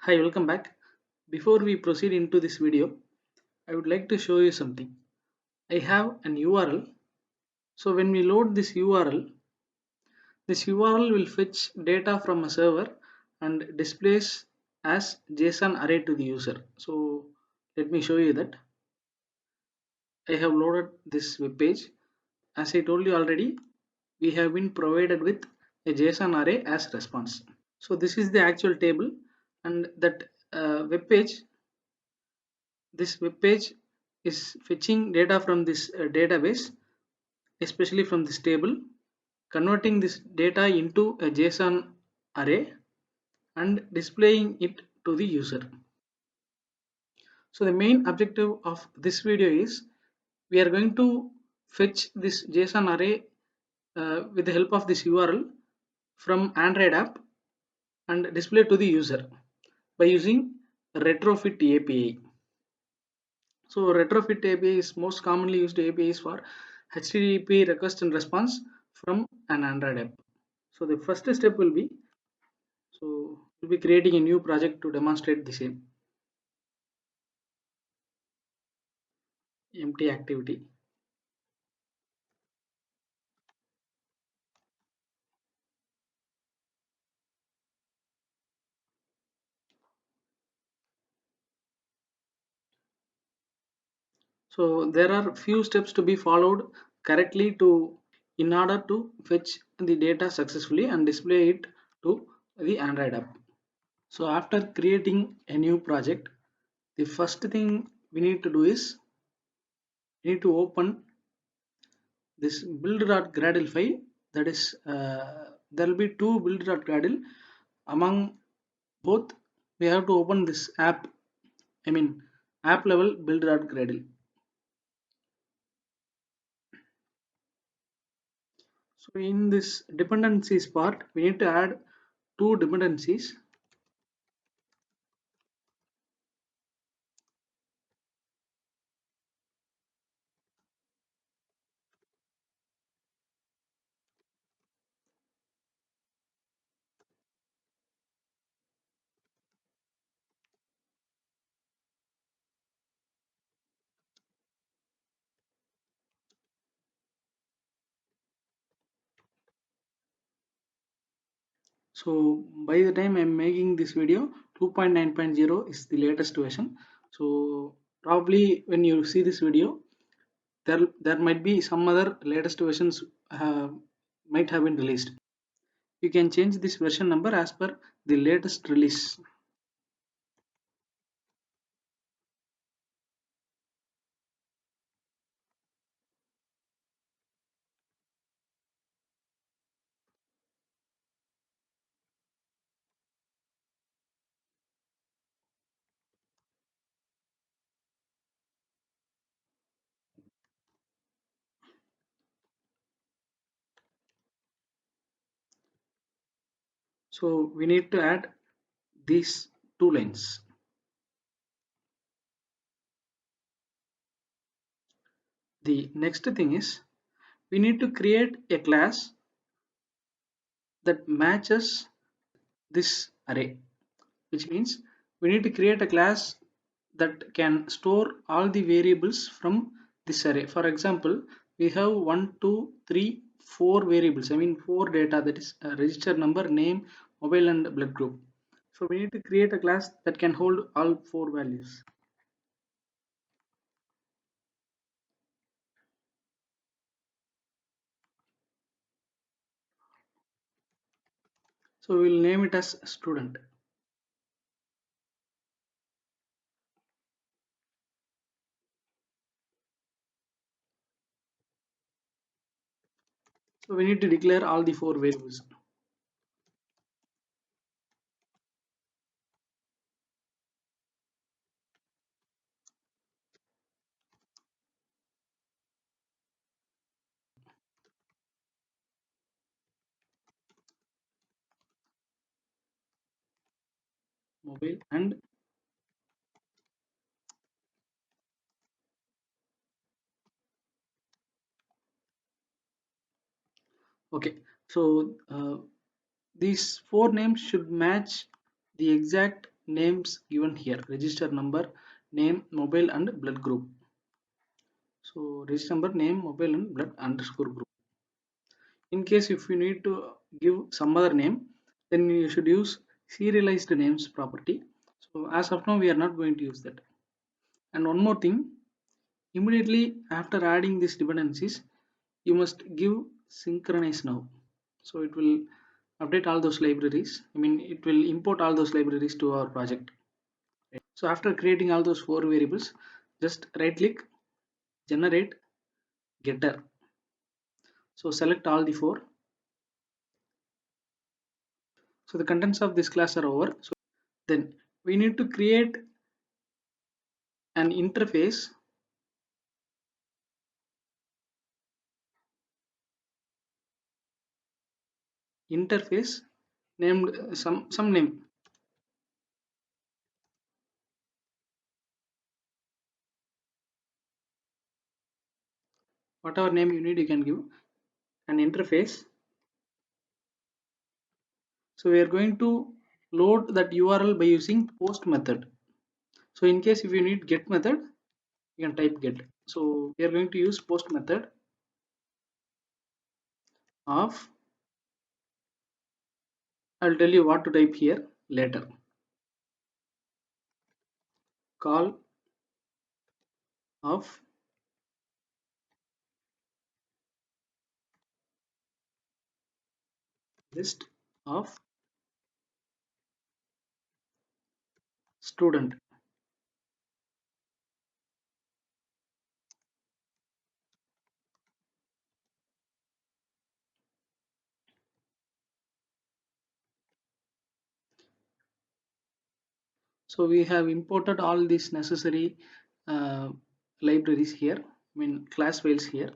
Hi, welcome back. Before we proceed into this video, I would like to show you something. I have an URL. So when we load this URL will fetch data from a server and displays as JSON array to the user. So let me show you that. I have loaded this web page. As I told you already, we have been provided with a JSON array as response. So this is the actual table, and that web page this web page is fetching data from this database, especially from this table, converting this data into a JSON array and displaying it to the user. So the main objective of this video is we are going to fetch this JSON array with the help of this URL from Android app and display to the user by using retrofit API. So retrofit API is most commonly used APIs for HTTP request and response from an Android app. So the first step will be, we'll be creating a new project to demonstrate the same empty activity. So there are few steps to be followed correctly in order to fetch the data successfully and display it to the Android app. So after creating a new project, the first thing we need to do is we need to open this build.gradle file. That is, there will be two build.gradle. Among both, we have to open this app level build.gradle. So in this dependencies part, we need to add two dependencies. So by the time I'm making this video, 2.9.0 is the latest version. So probably when you see this video, there might be some other latest versions might have been released. You can change this version number as per the latest release. So we need to add these two lines. The next thing is we need to create a class that matches this array, which means we need to create a class that can store all the variables from this array. For example, we have 1, 2, 3, 4 variables. I mean 4 data, that is register number, name, mobile and blood group. So we need to create a class that can hold all 4 values. So we'll name it as student. So we need to declare all the 4 variables. Mobile and okay. So these 4 names should match the exact names given here: register number, name, mobile, and blood group. So register number, name, mobile, and blood underscore group. In case if you need to give some other name, then you should use serialized names property. So as of now we are not going to use that. And one more thing, immediately after adding these dependencies, you must give synchronize now. So it will update all those libraries. I mean, it will import all those libraries to our project. So after creating all those four variables, just right click, generate getter. So select all the four. So the contents of this class are over. So then we need to create an interface named some name, whatever name you need you can give an interface. So we are going to load that URL by using post method. So in case if you need get method, you can type get. So we are going to use post method of, I'll tell you what to type here later. Call of list of student. So we have imported all these necessary uh, libraries here, I mean class files here.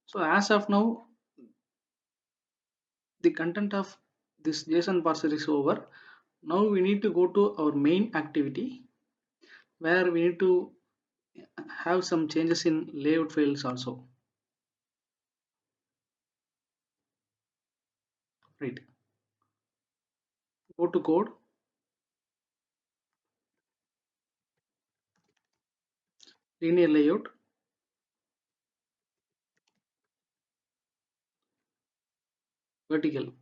So as of now, the content of this JSON parser is over. Now we need to go to our main activity where we need to have some changes in layout files also. Right. Go to code, linear layout, vertical.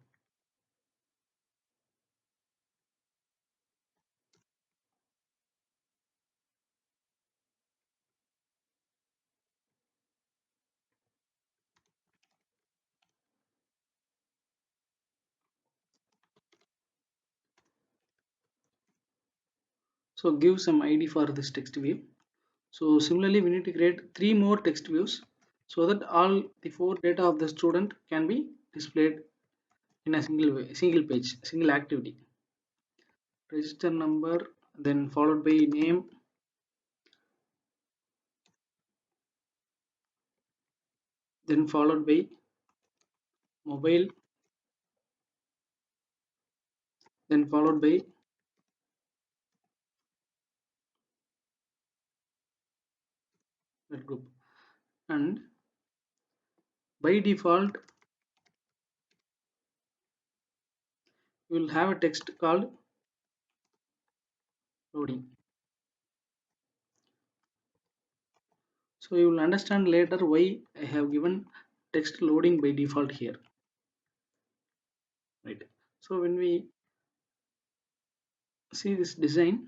So give some ID for this text view. So similarly, we need to create three more text views so that all the four data of the student can be displayed in a single way, single page, single activity. Register number, then followed by name, then followed by mobile, then followed by that group. And by default, we will have a text called loading. So you will understand later why I have given text loading by default here. Right. So when we see this design,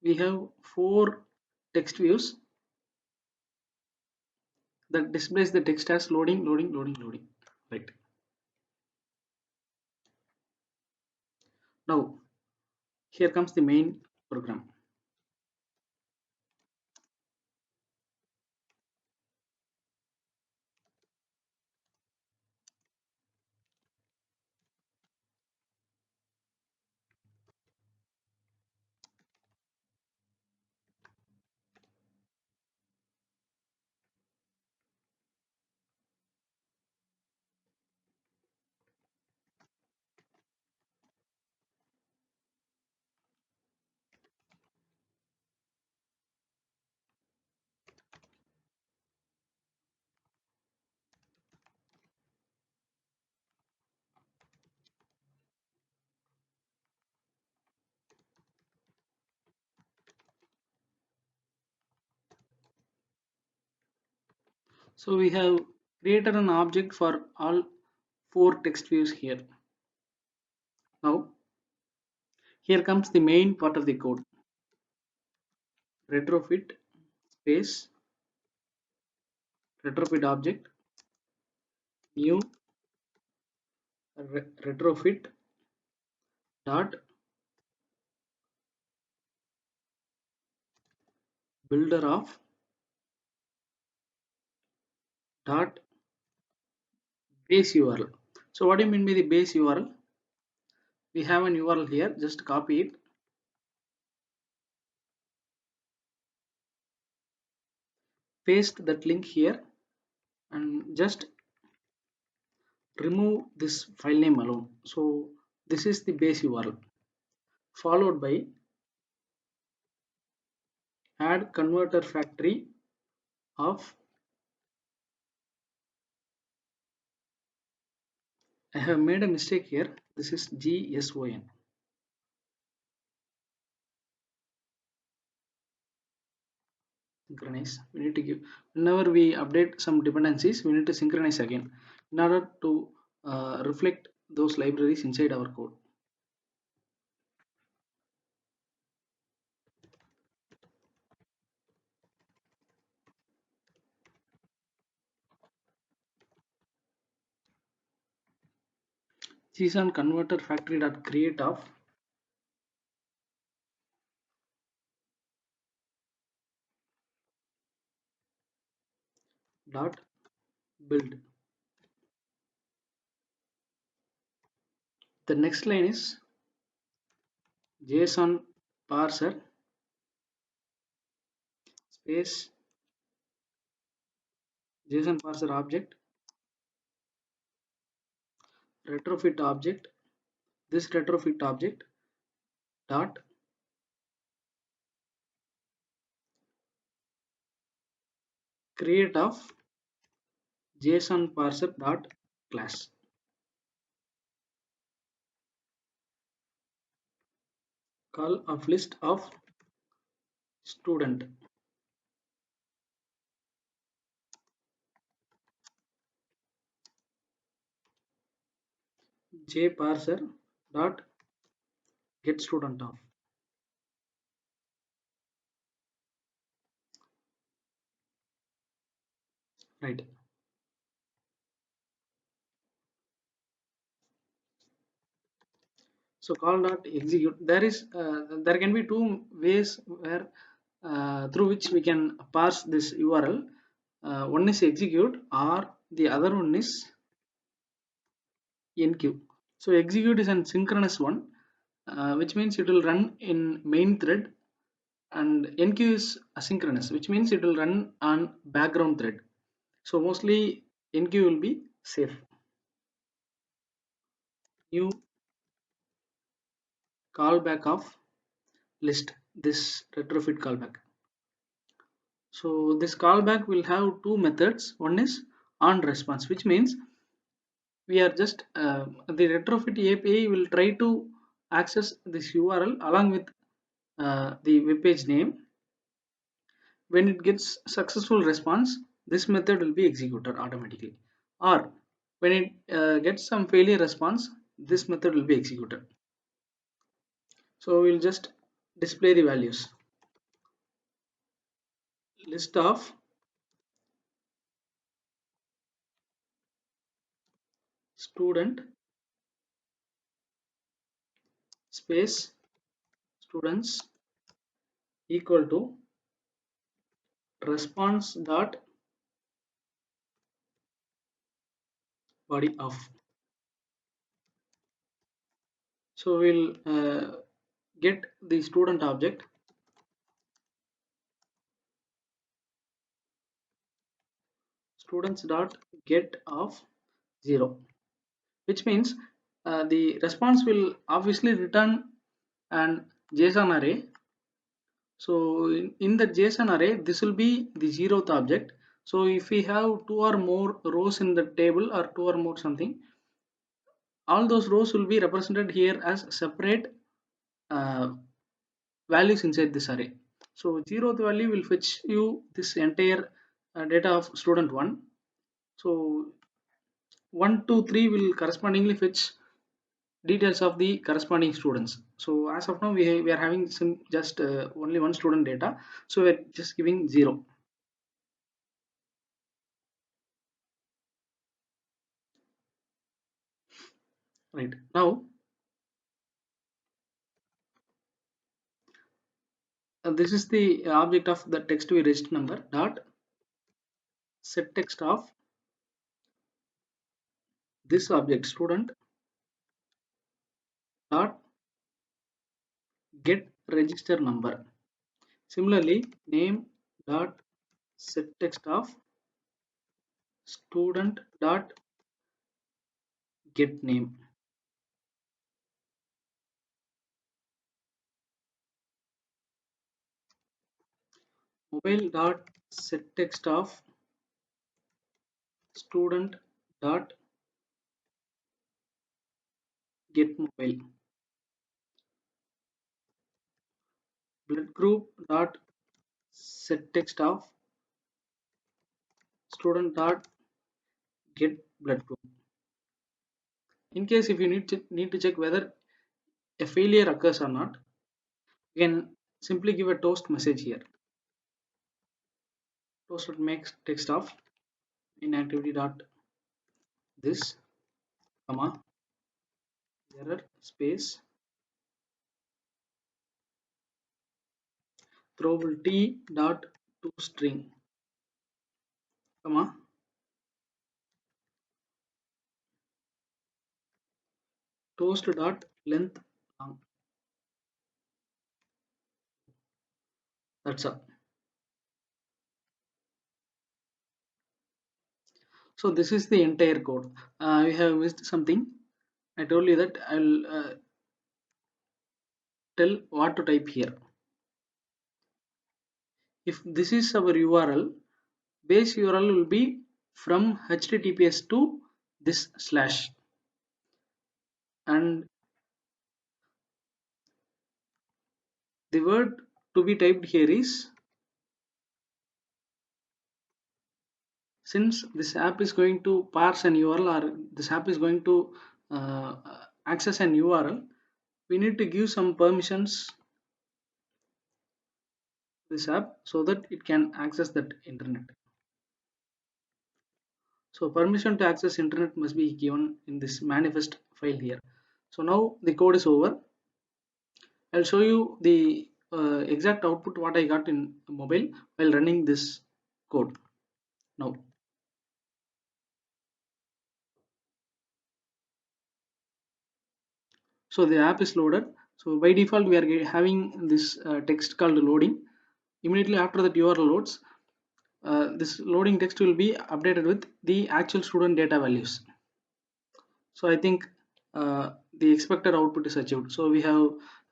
we have four text views that displays the text as loading, loading, loading, loading. Right. Now here comes the main program. So we have created an object for all four text views here. Now here comes the main part of the code. Retrofit space retrofit object new retrofit dot builder of dot base URL. So what do you mean by the base URL? We have an URL here, just copy it, paste that link here, and just remove this file name alone. So this is the base URL, followed by add converter factory of, I have made a mistake here, this is GSON. Synchronize, we need to give, whenever we update some dependencies we need to synchronize again in order to reflect those libraries inside our code. JSON converter factory dot create of dot build. The next line is JSON parser space JSON parser object retrofit object, this retrofit object dot create of JSON parser dot class. Call of list of student jparser dot get student of. Right. So call dot execute. There can be two ways where through which we can parse this URL. One is execute, or the other one is enqueue. So execute is a synchronous one, which means it will run in main thread, and enqueue is asynchronous, which means it will run on background thread. So mostly enqueue will be safe. New callback of list, this retrofit callback. So this callback will have two methods. One is on response, which means we are just the retrofit API will try to access this URL along with the web page name. When it gets successful response, this method will be executed automatically. Or when it gets some failure response, this method will be executed. So we'll just display the values. List of student space students equal to response dot body of. So we'll get the student object students dot get of 0, which means the response will obviously return an JSON array. So in the JSON array, this will be the 0th object. So if we have two or more rows in the table or two or more something, all those rows will be represented here as separate uh, values inside this array. So 0th value will fetch you this entire data of student 1. So 1 to 3 will correspondingly fetch details of the corresponding students. So as of now we are having some just only one student data, so we're just giving 0. Right now, this is the object of the text we register number dot set text of this object student dot get register number. Similarly, name dot set text of student dot get name. Mobile dot set text of student dot get mobile. Blood group dot set text of student dot get blood group. In case if you need to check whether a failure occurs or not, you can simply give a toast message here. Toast dot makes text of inactivity dot this comma error space throwable t dot to string comma toast dot length long. That's all. So this is the entire code. We have missed something. I told you that I'll tell what to type here. If this is our URL, base URL will be from HTTPS to this slash, and the word to be typed here is, since this app is going to parse an URL, or this app is going to uh, access an URL, we need to give some permissions this app so that it can access that internet. So permission to access internet must be given in this manifest file here. So now the code is over. I'll show you the exact output what I got in mobile while running this code now. So the app is loaded. So by default we are having this text called loading. Immediately after that URL loads, this loading text will be updated with the actual student data values. So I think the expected output is achieved. So we have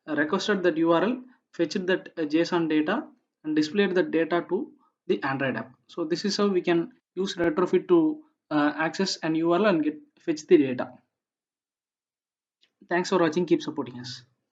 requested that URL, fetched that JSON data, and displayed that data to the Android app. So this is how we can use retrofit to access an URL and get fetch the data. Thanks for watching. Keep supporting us.